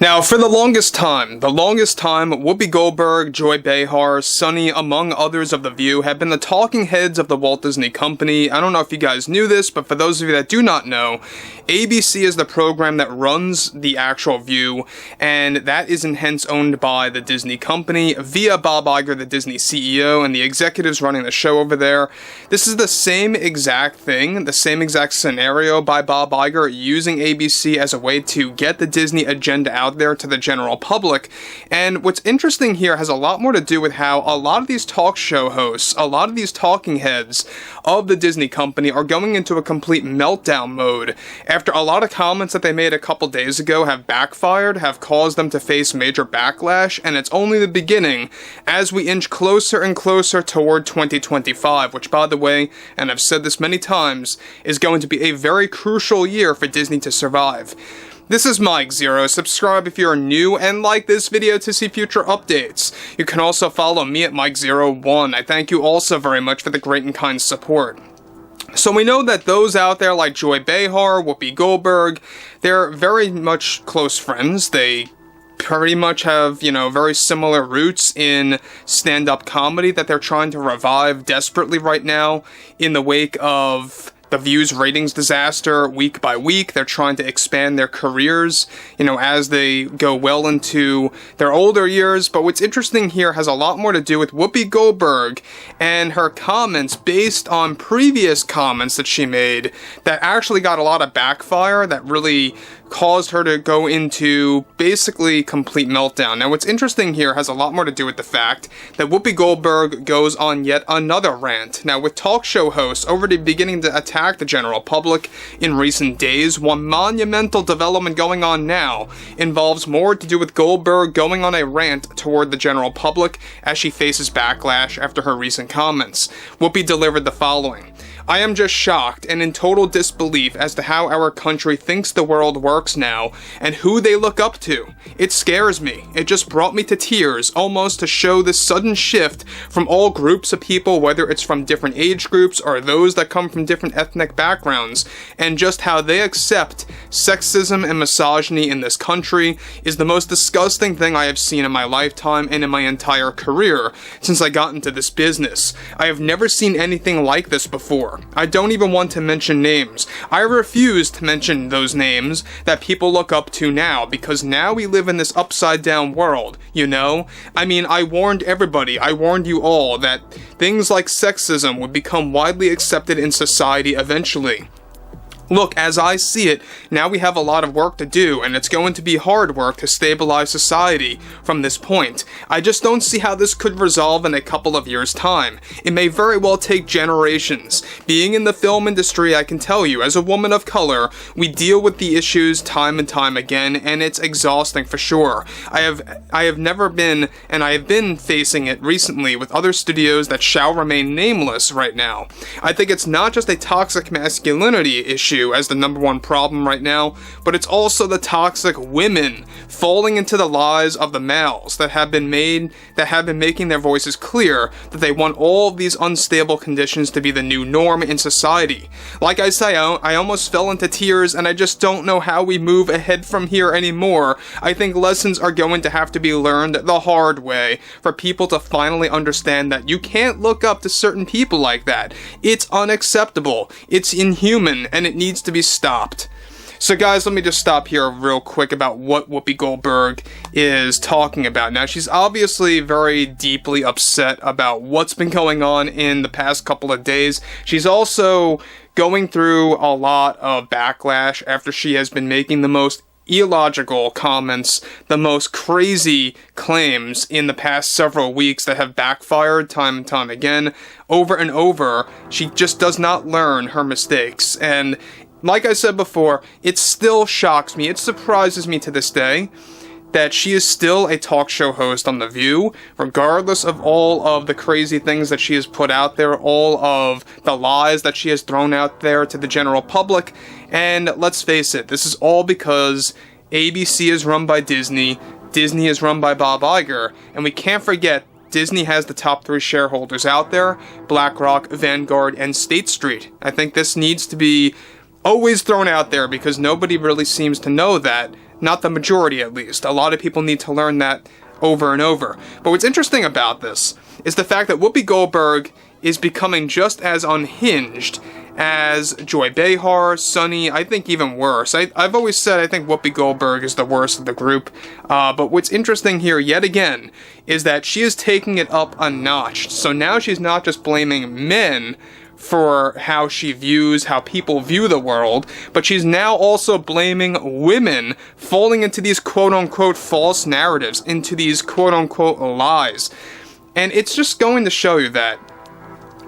Now, for the longest time, Whoopi Goldberg, Joy Behar, Sunny, among others of The View, have been the talking heads of the Walt Disney Company. I don't know if you guys knew this, but for those of you that do not know, ABC is the program that runs the actual View, and that is hence owned by the Disney Company via Bob Iger, the Disney CEO, and the executives running the show over there. This is the same exact thing, the same exact scenario by Bob Iger using ABC as a way to get the Disney agenda out there to the general public. And what's interesting here has a lot more to do with how a lot of these talk show hosts, a lot of these talking heads of the Disney Company are going into a complete meltdown mode after a lot of comments that they made a couple days ago have backfired, have caused them to face major backlash, and it's only the beginning as we inch closer and closer toward 2025, which, by the way, and I've said this many times, is going to be a very crucial year for Disney to survive. This is Mike Zero. Subscribe if you're new and like this video to see future updates. You can also follow me at Mike01. I thank you also very much for the great and kind support. So we know that those out there like Joy Behar, Whoopi Goldberg, they're very much close friends. They pretty much have, very similar roots in stand-up comedy that they're trying to revive desperately right now in the wake of The View's ratings disaster week by week. They're trying to expand their careers, as they go well into their older years. But what's interesting here has a lot more to do with Whoopi Goldberg and her comments based on previous comments that she made that actually got a lot of backfire that really caused her to go into basically complete meltdown. Now, what's interesting here has a lot more to do with the fact that Whoopi Goldberg goes on yet another rant. Now, with talk show hosts already beginning to attack the general public in recent days, one monumental development going on now involves more to do with Goldberg going on a rant toward the general public as she faces backlash after her recent comments. Whoopi delivered the following: "I am just shocked and in total disbelief as to how our country thinks the world works now and who they look up to. It scares me. It just brought me to tears almost to show this sudden shift from all groups of people, whether it's from different age groups or those that come from different ethnic backgrounds, and just how they accept sexism and misogyny in this country is the most disgusting thing I have seen in my lifetime and in my entire career since I got into this business. I have never seen anything like this before. I don't even want to mention names. I refuse to mention those names that people look up to now, because now we live in this upside down world, I mean, I warned everybody, I warned you all that things like sexism would become widely accepted in society eventually. Look, as I see it, now we have a lot of work to do, and it's going to be hard work to stabilize society from this point. I just don't see how this could resolve in a couple of years' time. It may very well take generations. Being in the film industry, I can tell you, as a woman of color, we deal with the issues time and time again, and it's exhausting for sure. I have never been, and I have been facing it recently with other studios that shall remain nameless right now. I think it's not just a toxic masculinity issue as the number one problem right now, but it's also the toxic women falling into the lies of the males that have been making their voices clear that they want all of these unstable conditions to be the new norm in society. Like I say, I almost fell into tears, and I just don't know how we move ahead from here anymore. I think lessons are going to have to be learned the hard way for people to finally understand that you can't look up to certain people like that. It's unacceptable, it's inhuman, and it needs to be stopped. So guys, let me just stop here real quick about what Whoopi Goldberg is talking about. Now, she's obviously very deeply upset about what's been going on in the past couple of days. She's also going through a lot of backlash after she has been making the most illogical comments, the most crazy claims in the past several weeks that have backfired time and time again, over and over. She just does not learn her mistakes, and like I said before, it still shocks me, it surprises me to this day that she is still a talk show host on The View, regardless of all of the crazy things that she has put out there, all of the lies that she has thrown out there to the general public. And let's face it, this is all because ABC is run by Disney, Disney is run by Bob Iger, and we can't forget Disney has the top 3 shareholders out there: BlackRock, Vanguard, and State Street. I think this needs to be always thrown out there because nobody really seems to know that. Not the majority, at least. A lot of people need to learn that over and over. But what's interesting about this is the fact that Whoopi Goldberg is becoming just as unhinged as Joy Behar, Sunny, I think even worse. I've always said I think Whoopi Goldberg is the worst of the group, but what's interesting here, yet again, is that she is taking it up a notch. So now she's not just blaming men for how she views, how people view the world, but she's now also blaming women falling into these quote-unquote false narratives, into these quote-unquote lies. And it's just going to show you that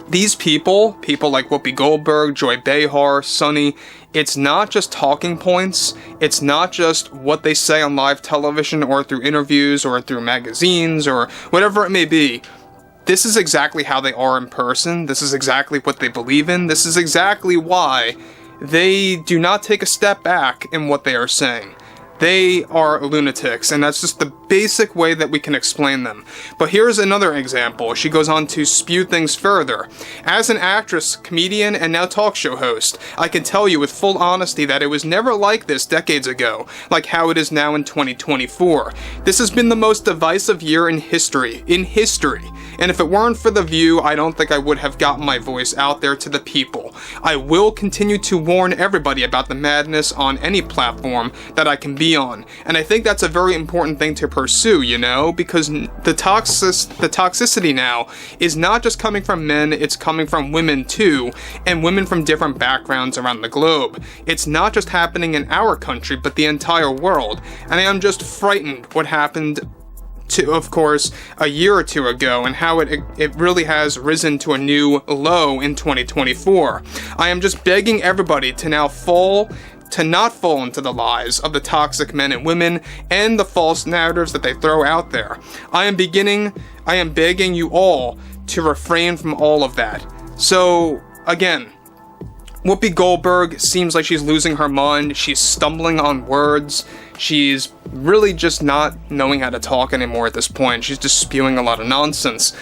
these people like Whoopi Goldberg, Joy Behar, Sunny, it's not just talking points, it's not just what they say on live television or through interviews or through magazines or whatever it may be. This is exactly how they are in person, this is exactly what they believe in, this is exactly why they do not take a step back in what they are saying. They are lunatics, and that's just the basic way that we can explain them. But here's another example. She goes on to spew things further. As an actress, comedian, and now talk show host, I can tell you with full honesty that it was never like this decades ago, like how it is now in 2024. This has been the most divisive year in history. And if it weren't for The View, I don't think I would have gotten my voice out there to the people. I will continue to warn everybody about the madness on any platform that I can be on. And I think that's a very important thing to pursue, you know, because the toxicity now is not just coming from men, it's coming from women too, and women from different backgrounds around the globe. It's not just happening in our country, but the entire world. And I am just frightened what happened to, of course, a year or two ago, and how it really has risen to a new low in 2024. I am just begging everybody to now not fall into the lies of the toxic men and women and the false narratives that they throw out there. I am begging you all to refrain from all of that. So, again, Whoopi Goldberg seems like she's losing her mind, she's stumbling on words, she's really just not knowing how to talk anymore at this point, she's just spewing a lot of nonsense.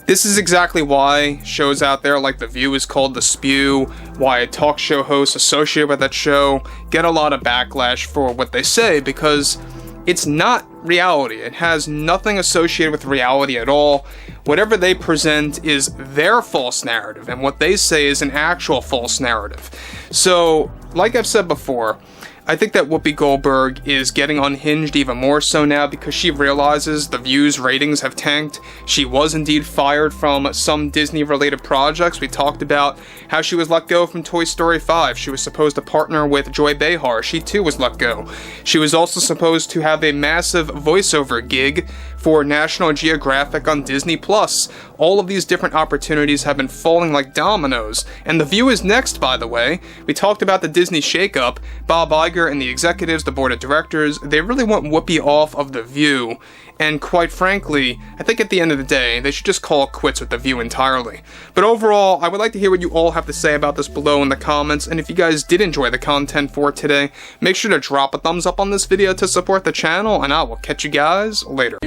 This is exactly why shows out there like The View is called The Spew, why talk show hosts associated with that show get a lot of backlash for what they say, because it's not reality. It has nothing associated with reality at all. Whatever they present is their false narrative, and what they say is an actual false narrative. So, like I've said before, I think that Whoopi Goldberg is getting unhinged even more so now because she realizes The View's ratings have tanked. She was indeed fired from some Disney-related projects. We talked about how she was let go from Toy Story 5. She was supposed to partner with Joy Behar. She too was let go. She was also supposed to have a massive voiceover gig for National Geographic on Disney+. All of these different opportunities have been falling like dominoes. And The View is next, by the way. We talked about the Disney shakeup. Bob Iger and the executives, the board of directors, they really want Whoopi off of The View. And quite frankly, I think at the end of the day, they should just call it quits with The View entirely. But overall, I would like to hear what you all have to say about this below in the comments, and if you guys did enjoy the content for today, make sure to drop a thumbs up on this video to support the channel, and I will catch you guys later.